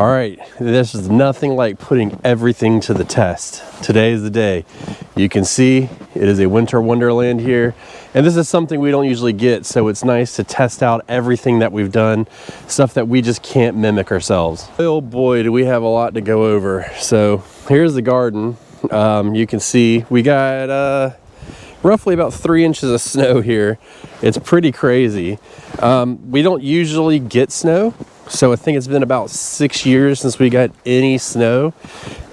All right, this is nothing like putting everything to the test. Today is the day. You can see it is a winter wonderland here, and this is something we don't usually get, so it's nice to test out everything that we've done, stuff that we just can't mimic ourselves. Oh boy, do we have a lot to go over. So here's the garden. You can see we got roughly about 3 inches of snow here. It's pretty crazy. We don't usually get snow, so I think it's been about 6 years since we got any snow,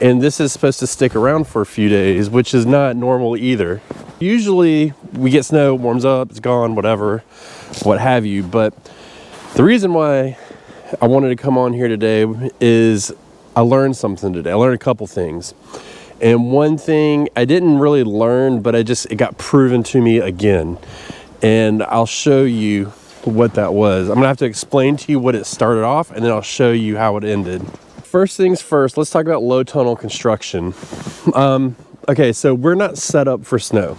and this is supposed to stick around for a few days, which is not normal either. Usually we get snow, it warms up, it's gone, whatever, what have you. But the reason why I wanted to come on here today is I learned something today. I learned a couple things. And one thing I didn't really learn, but it got proven to me again. And I'll show you what that was. I'm gonna have to explain to you what it started off, and then I'll show you how it ended. First things first, let's talk about low tunnel construction. Okay, so we're not set up for snow.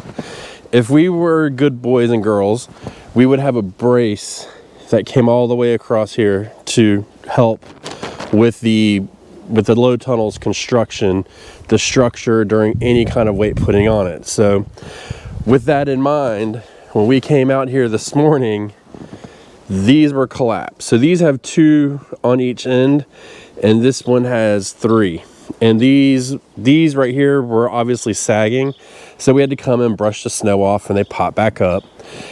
If we were good boys and girls, we would have a brace that came all the way across here to help with the low tunnels construction, the structure during any kind of weight putting on it. So with that in mind, when we came out here this morning, these were collapsed. So these have 2 on each end, and this one has 3. And these right here were obviously sagging, so we had to come and brush the snow off, and they pop back up.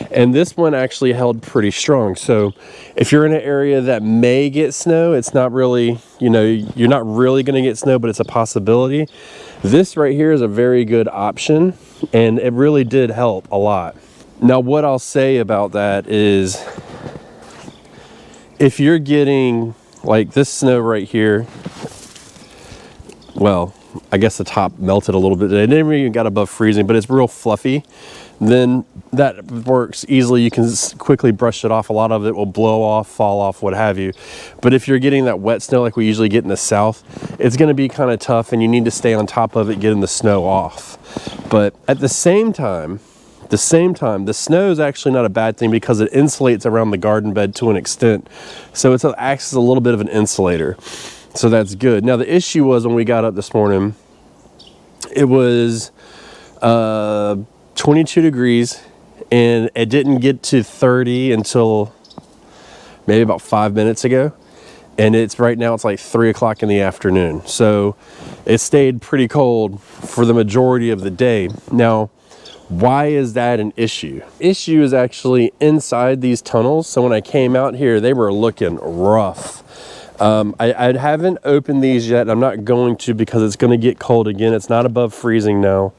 And this one actually held pretty strong. So if you're in an area that may get snow, it's not really, you're not really going to get snow, but it's a possibility. This right here is a very good option, and it really did help a lot. Now, what I'll say about that is, if you're getting like this snow right here, well, I guess the top melted a little bit. It never even got above freezing, but it's real fluffy. Then that works easily. You can quickly brush it off. A lot of it will blow off, fall off, what have you. But if you're getting that wet snow like we usually get in the south, it's going to be kind of tough, and you need to stay on top of it, getting the snow off. But at the same time, the snow is actually not a bad thing because it insulates around the garden bed to an extent. So it acts as a little bit of an insulator. So that's good. Now the issue was, when we got up this morning, it was 22 degrees, and it didn't get to 30 until maybe about 5 minutes ago. And right now it's like 3 o'clock in the afternoon. So it stayed pretty cold for the majority of the day. Now, why is that an issue? Issue is actually inside these tunnels. So when I came out here, they were looking rough. I haven't opened these yet. I'm not going to, because it's going to get cold again. It's not above freezing now.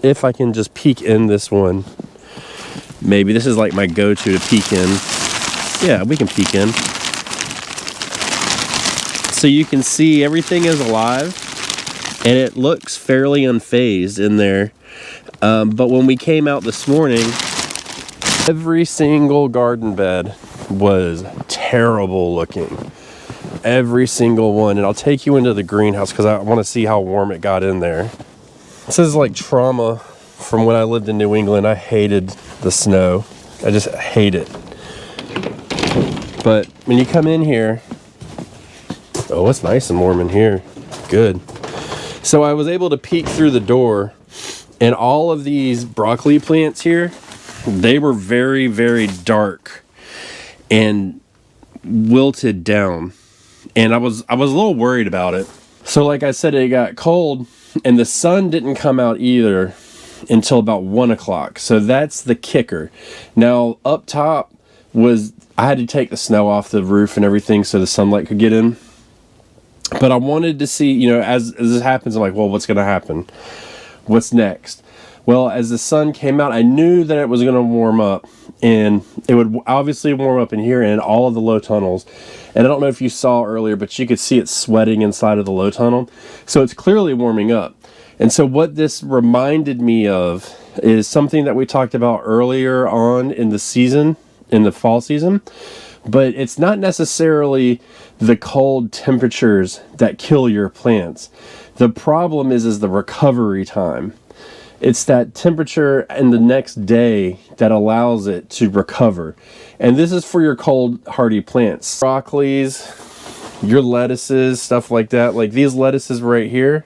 If I can just peek in this one, maybe this is like my go-to to peek in. Yeah, we can peek in. So you can see everything is alive, and it looks fairly unfazed in there. But when we came out this morning, every single garden bed was terrible looking. Every single one. And I'll take you into the greenhouse because I want to see how warm it got in there. This is like trauma from when I lived in New England. I hated the snow. I just hate it. But when you come in here, oh, it's nice and warm in here. Good. So I was able to peek through the door, and all of these broccoli plants here, they were very, very dark and wilted down. And I was a little worried about it. So like I said, it got cold, and the sun didn't come out either until about 1 o'clock. So that's the kicker. Now up top I had to take the snow off the roof and everything so the sunlight could get in. But I wanted to see, as this happens, I'm like, well, what's going to happen? What's next? Well, as the sun came out, I knew that it was going to warm up, and it would obviously warm up in here and all of the low tunnels. And I don't know if you saw earlier, but you could see it sweating inside of the low tunnel. So it's clearly warming up. And so what this reminded me of is something that we talked about earlier on in the season, in the fall season. But it's not necessarily the cold temperatures that kill your plants. The problem is the recovery time. It's that temperature in the next day that allows it to recover. And this is for your cold hardy plants. Broccolis, your lettuces, stuff like that. Like these lettuces right here,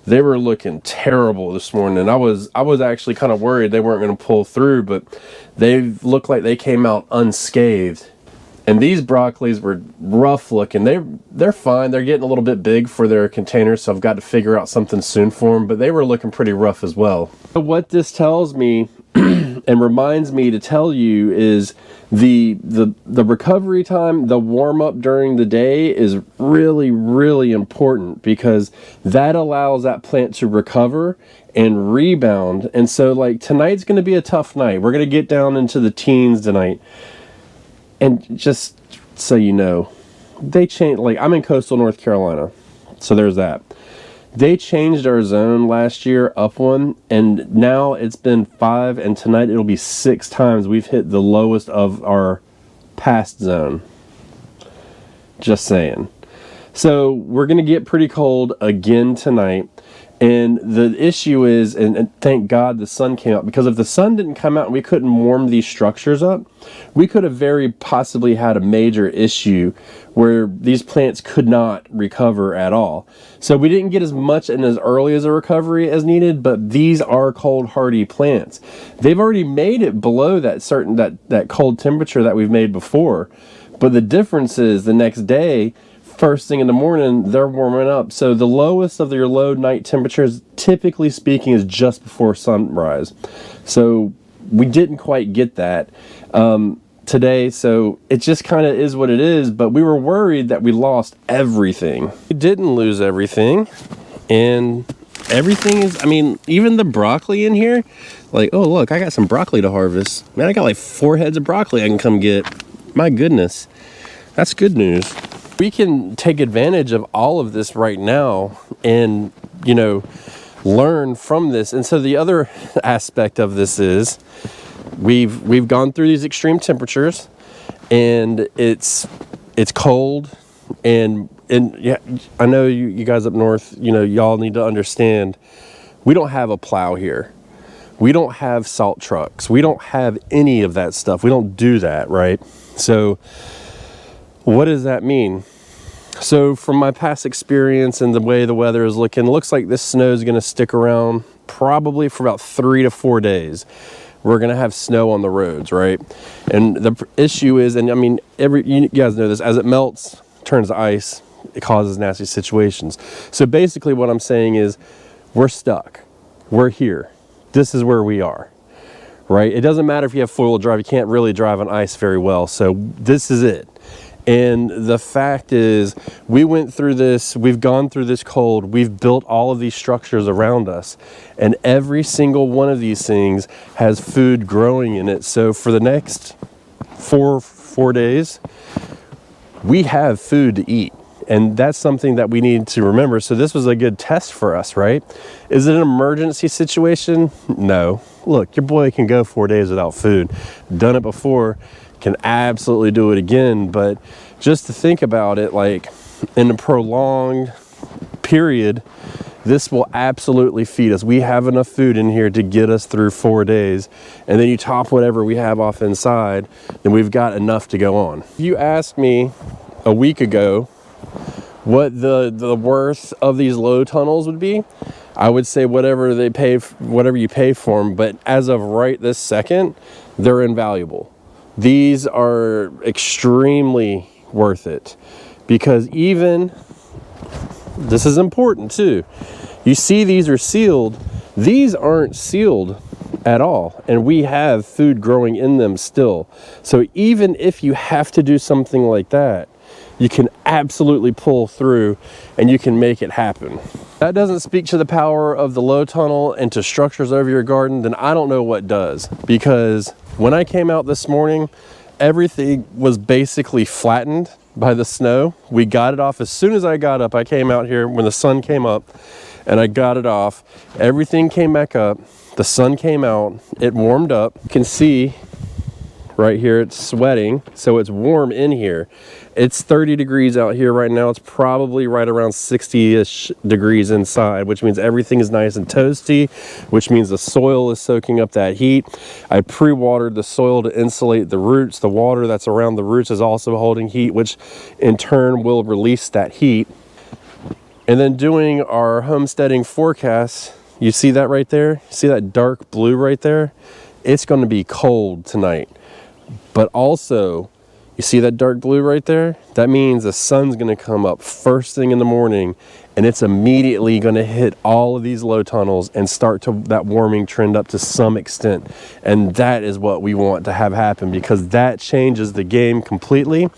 they were looking terrible this morning. And I was actually kind of worried they weren't going to pull through, but they looked like they came out unscathed. And these broccolis were rough looking. They're fine. They're getting a little bit big for their containers, so I've got to figure out something soon for them, but they were looking pretty rough as well. So what this tells me and reminds me to tell you is the recovery time, the warm up during the day is really, really important, because that allows that plant to recover and rebound. And so like tonight's going to be a tough night. We're going to get down into the teens tonight. And just so you know, they changed, like I'm in coastal North Carolina, so there's that. They changed our zone last year up one, and now it's been 5, and tonight it'll be 6 times we've hit the lowest of our past zone. Just saying. So we're going to get pretty cold again tonight. And the issue is, and thank God the sun came out, because if the sun didn't come out and we couldn't warm these structures up, we could have very possibly had a major issue where these plants could not recover at all. So we didn't get as much and as early as a recovery as needed, but these are cold hardy plants. They've already made it below that certain that cold temperature that we've made before. But the difference is the next day, first thing in the morning, they're warming up. So the lowest of your low night temperatures, typically speaking, is just before sunrise. So we didn't quite get that today. So it just kind of is what it is. But we were worried that we lost everything. We didn't lose everything. And everything is, I mean, even the broccoli in here, like, oh, look, I got some broccoli to harvest. Man, I got like 4 heads of broccoli I can come get. My goodness. That's good news. We can take advantage of all of this right now and, you know, learn from this. And so the other aspect of this is we've gone through these extreme temperatures, and it's cold, and yeah, I know you guys up north, you know, y'all need to understand, we don't have a plow here. We don't have salt trucks. We don't have any of that stuff. We don't do that, right? So what does that mean? So from my past experience and the way the weather is looking, it looks like this snow is going to stick around probably for about 3 to 4 days. We're going to have snow on the roads, right? And the issue is, and I mean, you guys know this, as it melts, turns to ice, it causes nasty situations. So basically what I'm saying is we're stuck. We're here. This is where we are, right? It doesn't matter if you have four-wheel drive. You can't really drive on ice very well. So this is it. And the fact is, we went through this, we've gone through this cold, we've built all of these structures around us, and every single one of these things has food growing in it. So for the next four days, we have food to eat. And that's something that we need to remember. So this was a good test for us, right? Is it an emergency situation? No. Look, your boy can go 4 days without food. Done it before, can absolutely do it again. But just to think about it, like in a prolonged period, this will absolutely feed us. We have enough food in here to get us through 4 days. And then you top whatever we have off inside, then we've got enough to go on. If you asked me a week ago what the worth of these low tunnels would be, I would say whatever you pay for them. But as of right this second, they're invaluable. These are extremely worth it, because even, this is important too, you see these are sealed. These aren't sealed at all, and we have food growing in them still. So even if you have to do something like that, you can absolutely pull through and you can make it happen. That doesn't speak to the power of the low tunnel and to structures over your garden, then I don't know what does. Because when I came out this morning, everything was basically flattened by the snow. We got it off as soon as I got up. I came out here when the sun came up and I got it off. Everything came back up. The sun came out. It warmed up. You can see Right here it's sweating, so it's warm in here. It's 30 degrees out here right now. It's probably right around 60-ish degrees inside, which means everything is nice and toasty, which means the soil is soaking up that heat. I pre-watered the soil to insulate the roots. The water that's around the roots is also holding heat, which in turn will release that heat. And then doing our homesteading forecast, you see that right there? See that dark blue right there? It's going to be cold tonight. But also, you see that dark blue right there? That means the sun's going to come up first thing in the morning, and it's immediately going to hit all of these low tunnels and start to that warming trend up to some extent. And that is what we want to have happen, because that changes the game completely,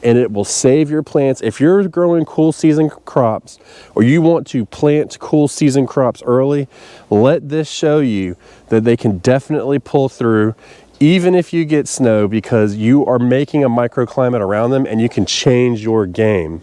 and it will save your plants. If you're growing cool season crops, or you want to plant cool season crops early, let this show you that they can definitely pull through even if you get snow, because you are making a microclimate around them and you can change your game.